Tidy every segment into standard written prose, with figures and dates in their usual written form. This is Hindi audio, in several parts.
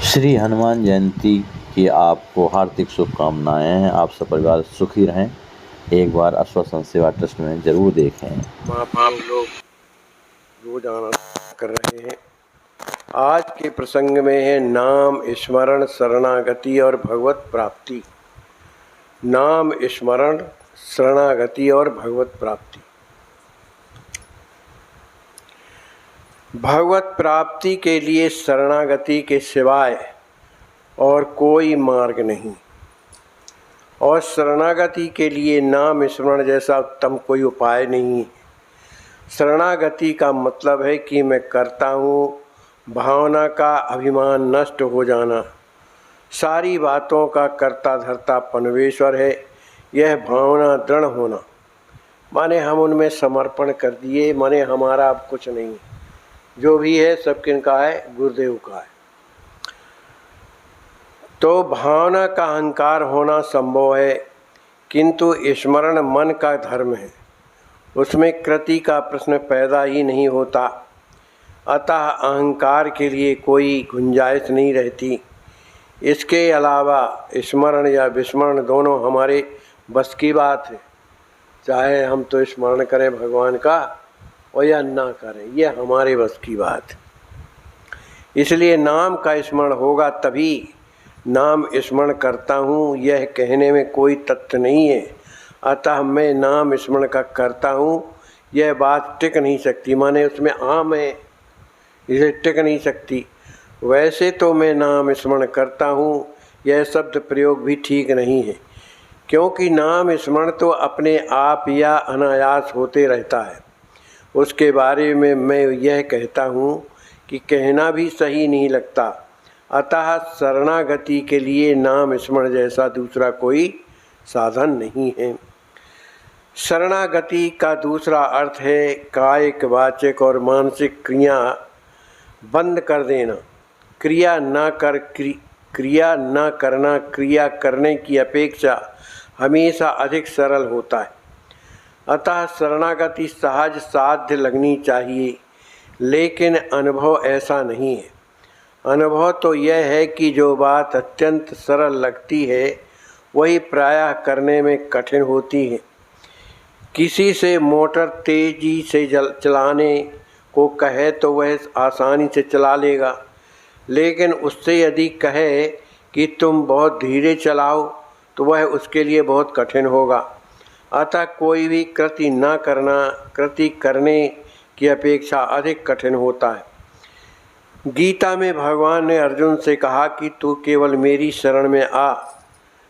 श्री हनुमान जयंती की आपको हार्दिक शुभकामनाएं हैं। आप सब परिवार सुखी रहें। एक बार आश्वासन सेवा ट्रस्ट में जरूर देखें। आप लोग रोज आना कर रहे हैं। आज के प्रसंग में है नाम स्मरण, शरणागति और भगवत प्राप्ति। नाम स्मरण, शरणागति और भगवत प्राप्ति। भगवत प्राप्ति के लिए शरणागति के सिवाय और कोई मार्ग नहीं, और शरणागति के लिए नाम स्मरण जैसा उत्तम कोई उपाय नहीं। शरणागति का मतलब है कि मैं करता हूँ, भावना का अभिमान नष्ट हो जाना, सारी बातों का कर्ता धर्ता परमेश्वर है, यह भावना दृढ़ होना, माने हम उनमें समर्पण कर दिए, माने हमारा अब कुछ नहीं, जो भी है सब किनका है, गुरुदेव का है। तो भावना का अहंकार होना संभव है, किंतु स्मरण मन का धर्म है, उसमें कृति का प्रश्न पैदा ही नहीं होता, अतः अहंकार के लिए कोई गुंजाइश नहीं रहती। इसके अलावा स्मरण या विस्मरण दोनों हमारे बस की बात है, चाहे हम तो स्मरण करें भगवान का और या ना करें, यह हमारे बस की बात है। इसलिए नाम का स्मरण होगा तभी नाम स्मरण करता हूँ, यह कहने में कोई तथ्य नहीं है, अतः मैं नाम स्मरण का करता हूँ, यह बात टिक नहीं सकती, माने उसमें आम है, इसे टिक नहीं सकती। वैसे तो मैं नाम स्मरण करता हूँ, यह शब्द प्रयोग भी ठीक नहीं है, क्योंकि नाम स्मरण तो अपने आप या अनायास होते रहता है। उसके बारे में मैं यह कहता हूँ कि कहना भी सही नहीं लगता। अतः शरणागति के लिए नाम स्मरण जैसा दूसरा कोई साधन नहीं है। शरणागति का दूसरा अर्थ है कायिक, वाचिक और मानसिक क्रिया बंद कर देना। क्रिया न करना क्रिया करने की अपेक्षा हमेशा अधिक सरल होता है। अतः शरणागति सहज साध्य लगनी चाहिए, लेकिन अनुभव ऐसा नहीं है। अनुभव तो यह है कि जो बात अत्यंत सरल लगती है वही प्रायः करने में कठिन होती है। किसी से मोटर तेजी से चलाने को कहे तो वह आसानी से चला लेगा, लेकिन उससे यदि कहे कि तुम बहुत धीरे चलाओ तो वह उसके लिए बहुत कठिन होगा। अतः कोई भी कृति न करना कृति करने की अपेक्षा अधिक कठिन होता है। गीता में भगवान ने अर्जुन से कहा कि तू केवल मेरी शरण में आ,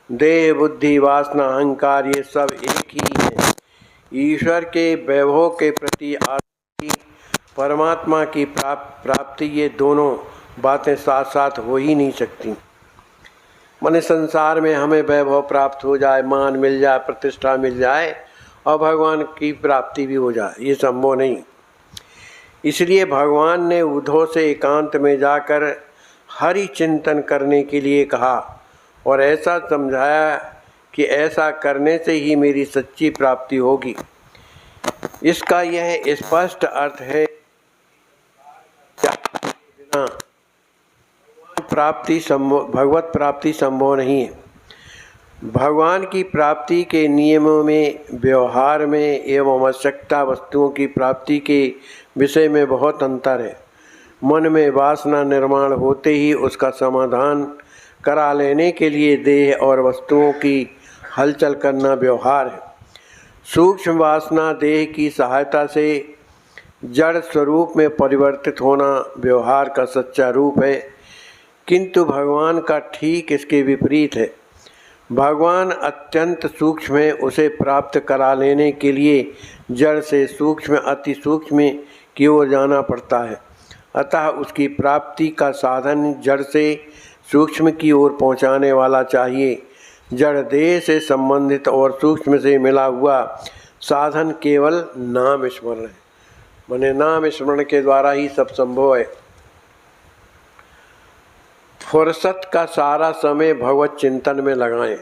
देह बुद्धि वासना अहंकार ये सब एक ही है। ईश्वर के वैभव के प्रति आसक्ति, परमात्मा की प्राप्ति, ये दोनों बातें साथ साथ हो ही नहीं सकती। माने संसार में हमें वैभव प्राप्त हो जाए, मान मिल जाए, प्रतिष्ठा मिल जाए और भगवान की प्राप्ति भी हो जाए, ये संभव नहीं। इसलिए भगवान ने उद्धव से एकांत में जाकर हरि चिंतन करने के लिए कहा और ऐसा समझाया कि ऐसा करने से ही मेरी सच्ची प्राप्ति होगी। इसका यह स्पष्ट अर्थ है बिना भगवत प्राप्ति संभव नहीं है। भगवान की प्राप्ति के नियमों में, व्यवहार में एवं आवश्यकता वस्तुओं की प्राप्ति के विषय में बहुत अंतर है। मन में वासना निर्माण होते ही उसका समाधान करा लेने के लिए देह और वस्तुओं की हलचल करना व्यवहार है। सूक्ष्म वासना देह की सहायता से जड़ स्वरूप में परिवर्तित होना व्यवहार का सच्चा रूप है, किंतु भगवान का ठीक इसके विपरीत है। भगवान अत्यंत सूक्ष्म है, उसे प्राप्त करा लेने के लिए जड़ से सूक्ष्म अति सूक्ष्म की ओर जाना पड़ता है। अतः उसकी प्राप्ति का साधन जड़ से सूक्ष्म की ओर पहुंचाने वाला चाहिए। जड़ देह से संबंधित और सूक्ष्म से मिला हुआ साधन केवल नाम स्मरण है। माने नाम स्मरण के द्वारा ही सब संभव है। फुर्सत का सारा समय भगवत चिंतन में लगाएं।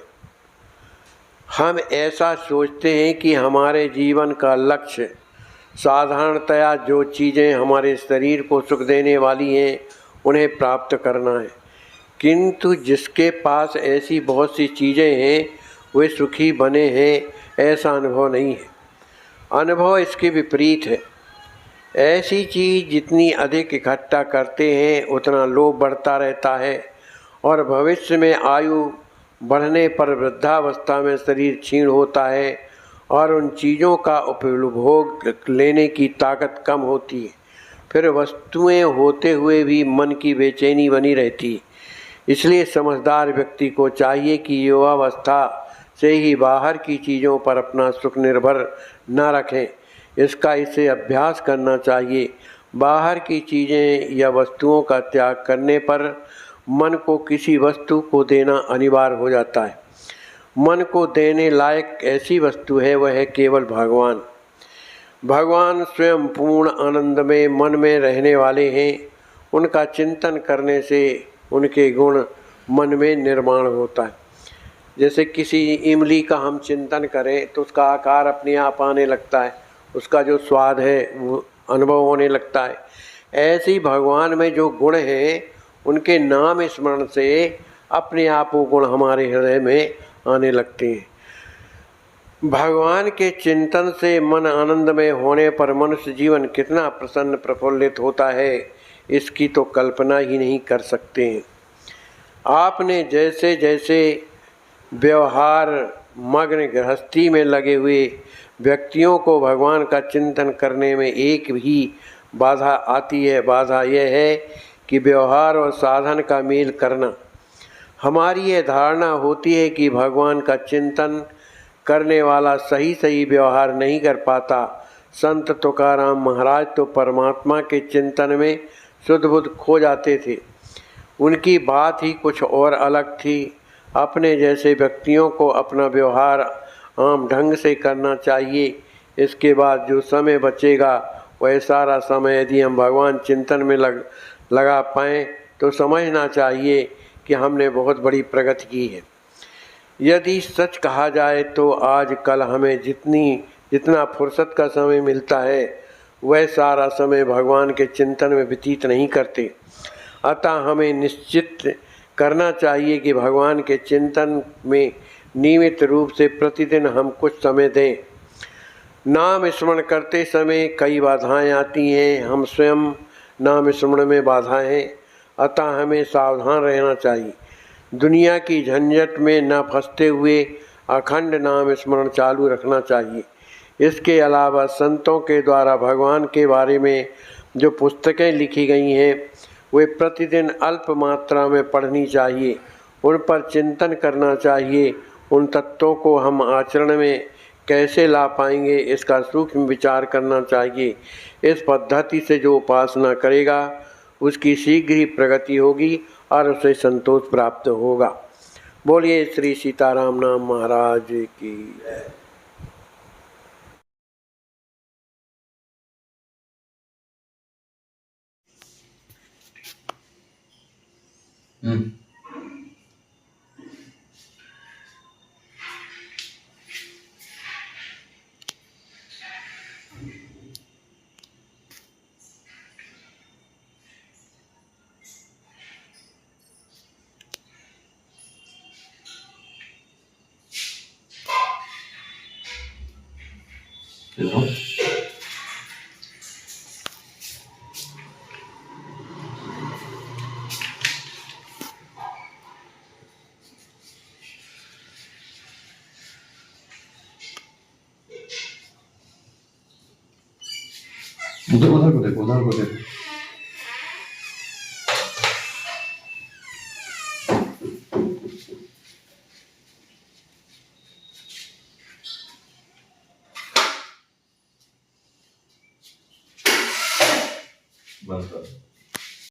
हम ऐसा सोचते हैं कि हमारे जीवन का लक्ष्य साधारणतया जो चीज़ें हमारे शरीर को सुख देने वाली हैं उन्हें प्राप्त करना है, किंतु जिसके पास ऐसी बहुत सी चीज़ें हैं वे सुखी बने हैं, ऐसा अनुभव नहीं है। अनुभव इसके विपरीत है। ऐसी चीज़ जितनी अधिक इकट्ठा करते हैं उतना लोभ बढ़ता रहता है और भविष्य में आयु बढ़ने पर वृद्धावस्था में शरीर क्षीण होता है और उन चीज़ों का उपभोग लेने की ताकत कम होती है। फिर वस्तुएं होते हुए भी मन की बेचैनी बनी रहती है। इसलिए समझदार व्यक्ति को चाहिए कि युवावस्था से ही बाहर की चीज़ों पर अपना सुख निर्भर न रखें। इसका इसे अभ्यास करना चाहिए। बाहर की चीज़ें या वस्तुओं का त्याग करने पर मन को किसी वस्तु को देना अनिवार्य हो जाता है। मन को देने लायक ऐसी वस्तु है वह है केवल भगवान। भगवान स्वयं पूर्ण आनंद में मन में रहने वाले हैं। उनका चिंतन करने से उनके गुण मन में निर्माण होता है। जैसे किसी इमली का हम चिंतन करें तो उसका आकार अपने आप आने लगता है, उसका जो स्वाद है वो अनुभव होने लगता है। ऐसे ही भगवान में जो गुण हैं उनके नाम स्मरण से अपने आप वो गुण हमारे हृदय में आने लगते हैं। भगवान के चिंतन से मन आनंदमय होने पर मनुष्य जीवन कितना प्रसन्न प्रफुल्लित होता है, इसकी तो कल्पना ही नहीं कर सकते हैं। आपने जैसे जैसे व्यवहार मग्न गृहस्थी में लगे हुए व्यक्तियों को भगवान का चिंतन करने में एक भी बाधा आती है, बाधा यह है कि व्यवहार और साधन का मेल करना। हमारी यह धारणा होती है कि भगवान का चिंतन करने वाला सही सही व्यवहार नहीं कर पाता। संत तुकाराम महाराज तो परमात्मा के चिंतन में शुद्ध बुद्ध खो जाते थे। उनकी बात ही कुछ और अलग थी। अपने जैसे व्यक्तियों को अपना व्यवहार आम ढंग से करना चाहिए। इसके बाद जो समय बचेगा वह सारा समय यदि हम भगवान चिंतन में लगा पाएँ तो समझना चाहिए कि हमने बहुत बड़ी प्रगति की है। यदि सच कहा जाए तो आजकल हमें जितना फुर्सत का समय मिलता है वह सारा समय भगवान के चिंतन में व्यतीत नहीं करते। अतः हमें निश्चित करना चाहिए कि भगवान के चिंतन में नियमित रूप से प्रतिदिन हम कुछ समय दें। नाम स्मरण करते समय कई बाधाएं आती हैं। हम स्वयं नाम स्मरण में बाधा हैं, अतः हमें सावधान रहना चाहिए। दुनिया की झंझट में न फंसते हुए अखंड नाम स्मरण चालू रखना चाहिए। इसके अलावा संतों के द्वारा भगवान के बारे में जो पुस्तकें लिखी गई हैं वे प्रतिदिन अल्प मात्रा में पढ़नी चाहिए, उन पर चिंतन करना चाहिए। उन तत्वों को हम आचरण में कैसे ला पाएंगे इसका सूक्ष्म विचार करना चाहिए। इस पद्धति से जो उपासना करेगा उसकी शीघ्र ही प्रगति होगी और उसे संतोष प्राप्त होगा। बोलिए श्री सीताराम नाम महाराज की। उधर उधर को देखो, उधर को देखो। बंद कर।